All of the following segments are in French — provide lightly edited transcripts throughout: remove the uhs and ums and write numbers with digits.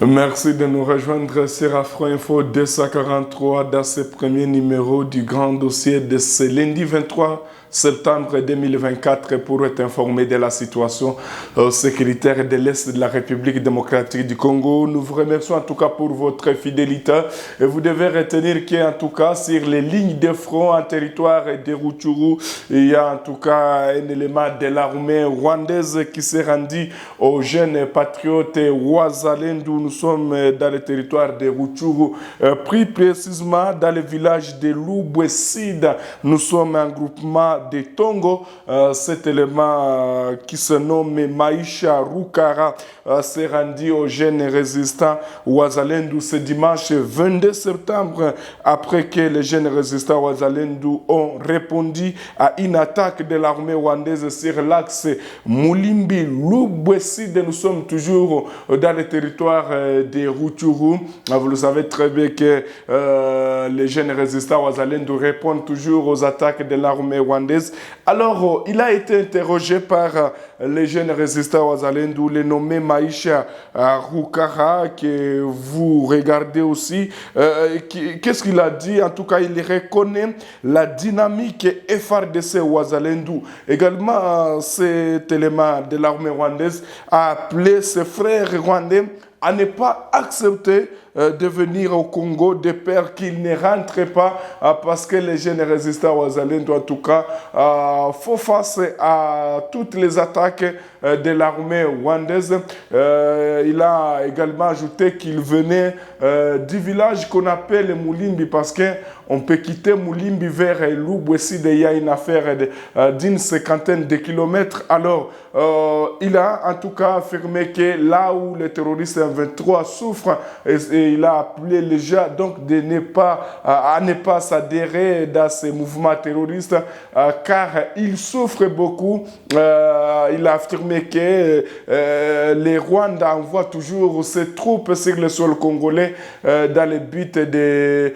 Merci de nous rejoindre sur Afro Info 243 dans ce premier numéro du grand dossier de ce lundi 23 septembre 2024 pour être informé de la situation sécuritaire de l'Est de la République démocratique du Congo. Nous vous remercions en tout cas pour votre fidélité et vous devez retenir qu'en tout cas sur les lignes de front en territoire de Rutshuru, il y a en tout cas un élément de l'armée rwandaise qui s'est rendu aux jeunes patriotes Wazalendo. Nous sommes dans le territoire de Rutshuru, plus précisément dans le village de Lubwesid. Nous sommes un groupement de Tongo. Cet élément qui se nomme Maïcha Rukara s'est rendu aux jeunes résistants Wazalendo ce dimanche 22 septembre après que les jeunes résistants Wazalendo ont répondu à une attaque de l'armée rwandaise sur l'axe Mulimbi-Lubwesid. Nous sommes toujours dans le territoire de Rutshuru. Vous le savez très bien que les jeunes résistants Wazalendo répondent toujours aux attaques de l'armée rwandaise. Alors, il a été interrogé par les jeunes résistants Wazalendo, les nommés Maïcha Rukara, que vous regardez aussi. Qu'est-ce qu'il a dit? En tout cas, il reconnaît la dynamique FARDC Wazalendo. Également, cet élément de l'armée rwandaise a appelé ses frères rwandais à ne pas accepter de venir au Congo de peur qu'ils ne rentrent pas parce que les jeunes résistants Wazalendo en tout cas font face à toutes les attaques de l'armée rwandaise. Il a également ajouté qu'il venait du village qu'on appelle Mulimbi parce qu'on peut quitter Mulimbi vers Lubwesid, il y a une affaire d'une cinquantaine de kilomètres. Alors, il a en tout cas affirmé que là où les terroristes M23 souffrent, et il a appelé les gens donc de ne pas, à ne pas s'adhérer dans ces mouvements terroristes car ils souffrent beaucoup. Il a affirmé que les Rwandais envoient toujours ses troupes sur le sol congolais dans le but de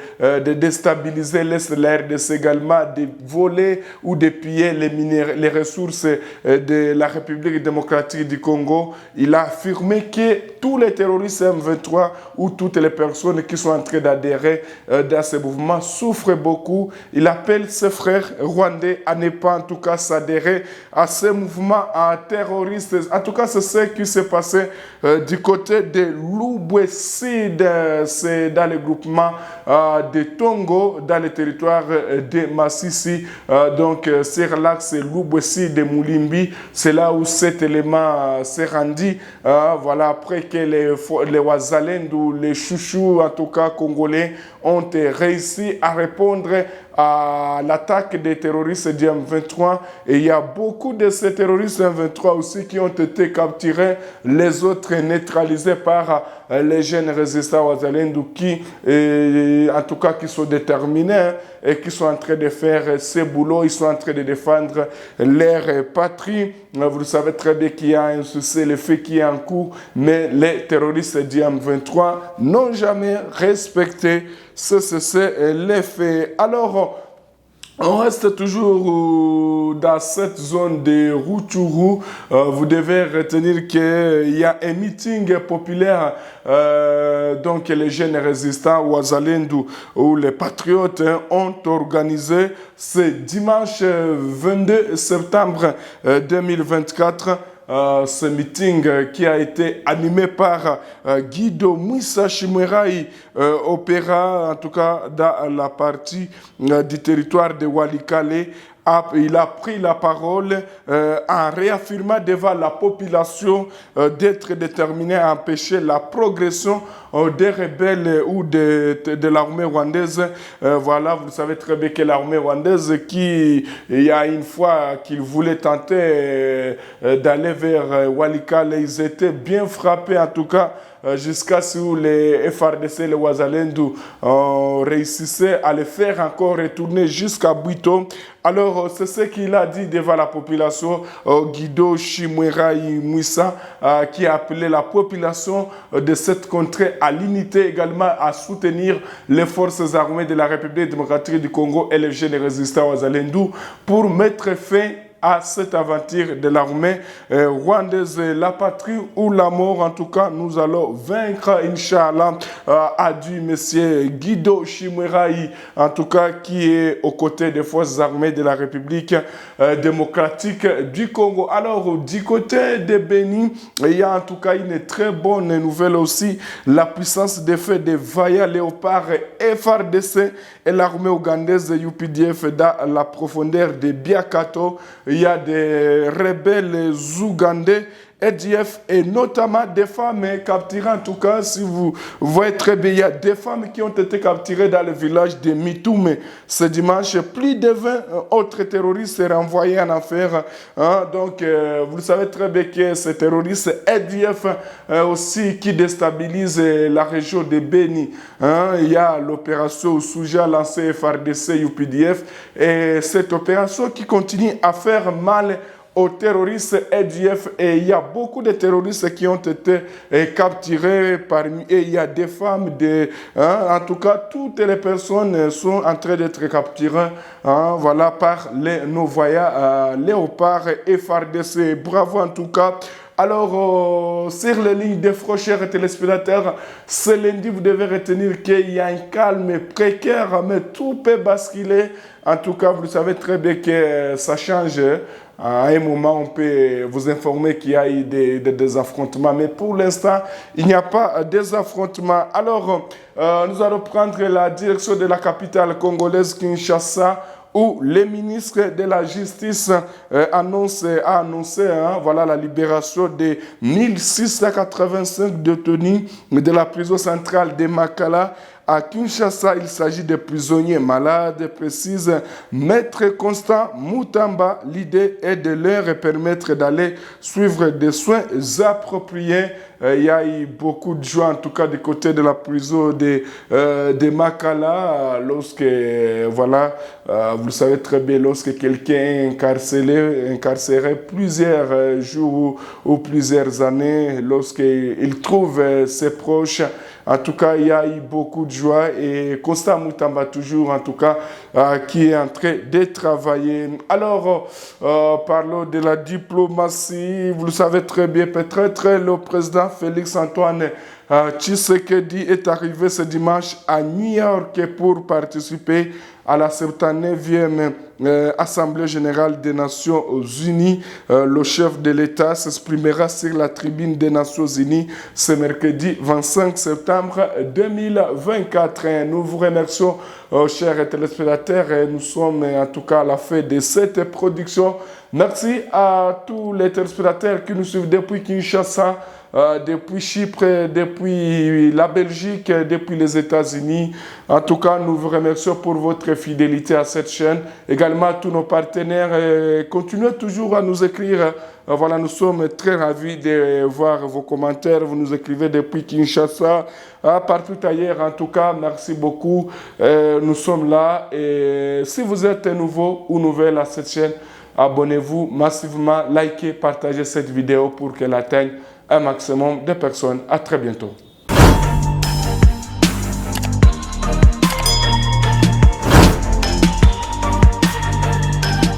déstabiliser l'Est de la RDC, également de voler ou de piller les ressources de la République démocratique du Congo. Il a affirmé que tous les terroristes M23 ou toutes les personnes qui sont en train d'adhérer dans ce mouvement souffrent beaucoup. Il appelle ses frères rwandais à ne pas en tout cas s'adhérer à ce mouvement terroriste. En tout cas, c'est ce qui s'est passé du côté de Lubwesid, c'est dans le groupement de Tongo, dans le territoire de Masisi, donc sur l'axe Lubwesid de Mulimbi. C'est là où cet élément s'est rendu. Voilà, après que les Wazalendo, les chouchous, en tout cas congolais, ont réussi à répondre à l'attaque des terroristes du M23. Et il y a beaucoup de ces terroristes M23 aussi qui ont été capturés, les autres neutralisés par les jeunes résistants Wazalendo qui, en tout cas, qui sont déterminés et qui sont en train de faire ce boulot. Ils sont en train de défendre leur patrie. Vous le savez très bien qu'il y a un souci, le fait qui est en cours, mais les terroristes du M23 n'ont jamais respecté les faits. Alors, on reste toujours dans cette zone de Rutshuru. Vous devez retenir qu'il y a un meeting populaire, donc les jeunes résistants Wazalendo ou les patriotes ont organisé ce dimanche 22 septembre 2024. Ce meeting qui a été animé par Guido Mwisa Chimwerai, opéra en tout cas dans la partie du territoire de Walikale. Il a pris la parole en réaffirmant devant la population d'être déterminé à empêcher la progression des rebelles ou de l'armée rwandaise. Voilà, vous savez très bien que l'armée rwandaise, il y a une fois qu'ils voulaient tenter d'aller vers Walikale, ils étaient bien frappés en tout cas jusqu'à ce que les FARDC, les Wazalendo, réussissaient à les faire encore retourner jusqu'à Bwito. Alors, c'est ce qu'il a dit devant la population, Guido Chimwerai Mwisa, qui a appelé la population de cette contrée à l'unité, également à soutenir les forces armées de la République démocratique du Congo et les jeunes résistants Wazalendo pour mettre fin à cette aventure de l'armée rwandaise. La patrie ou la mort, en tout cas, nous allons vaincre, Inch'Allah, a dit M. Guido Chimweraï, en tout cas, qui est aux côtés des forces armées de la République démocratique du Congo. Alors, du côté de Bénin, il y a en tout cas une très bonne nouvelle aussi, la puissance de feu des vaillants léopards FARDC et l'armée ougandaise UPDF dans la profondeur de Biakato. Il y a des rebelles ougandais, EDF, et notamment des femmes capturées. En tout cas, si vous voyez très bien, il y a des femmes qui ont été capturées dans le village de Mitoum ce dimanche. Plus de 20 autres terroristes sont renvoyés en enfer. Donc, vous le savez très bien que ces terroristes EDF aussi qui déstabilisent la région de Béni. Il y a l'opération Souja lancée FARDC UPDF, et cette opération qui continue à faire mal aux terroristes EDF, et il y a beaucoup de terroristes qui ont été capturés parmi, et il y a des femmes, en tout cas toutes les personnes sont en train d'être capturées voilà, par nos voyants léopards et FARDC. Bravo en tout cas. Alors, sur les lignes de froid, chers téléspectateurs, ce lundi, vous devez retenir qu'il y a un calme précaire, mais tout peut basculer. En tout cas, vous savez très bien que ça change. À un moment, on peut vous informer qu'il y a eu des affrontements, mais pour l'instant, il n'y a pas des affrontements. Alors, nous allons prendre la direction de la capitale congolaise, Kinshasa, où le ministre de la Justice a annoncé voilà, la libération de 1685 détenus de la prison centrale de Makala. À Kinshasa, il s'agit de prisonniers malades, précise Maître Constant Moutamba. L'idée est de leur permettre d'aller suivre des soins appropriés. Il y a eu beaucoup de joie, en tout cas, du côté de la prison de Makala, lorsque, voilà, vous le savez très bien, lorsque quelqu'un est incarcéré plusieurs jours ou plusieurs années, lorsqu'il trouve ses proches. En tout cas, il y a eu beaucoup de joie, et Constant Moutamba toujours, en tout cas, qui est en train de travailler. Alors, parlons de la diplomatie. Vous le savez très bien, peut-être le président Félix-Antoine Tshisekedi est arrivé ce dimanche à New York pour participer à la 79e Assemblée générale des Nations Unies. Le chef de l'État s'exprimera sur la tribune des Nations Unies ce mercredi 25 septembre 2024. Nous vous remercions, chers téléspectateurs, et nous sommes en tout cas à la fin de cette production. Merci à tous les téléspectateurs qui nous suivent depuis Kinshasa, depuis Chypre, depuis la Belgique, depuis les États-Unis. En tout cas, nous vous remercions pour votre fidélité à cette chaîne. Également, tous nos partenaires, continuez toujours à nous écrire. Voilà, nous sommes très ravis de voir vos commentaires. Vous nous écrivez depuis Kinshasa, partout ailleurs. En tout cas, merci beaucoup. Nous sommes là. Et si vous êtes nouveau ou nouvelle à cette chaîne, abonnez-vous massivement, likez, partagez cette vidéo pour qu'elle atteigne un maximum de personnes. À très bientôt.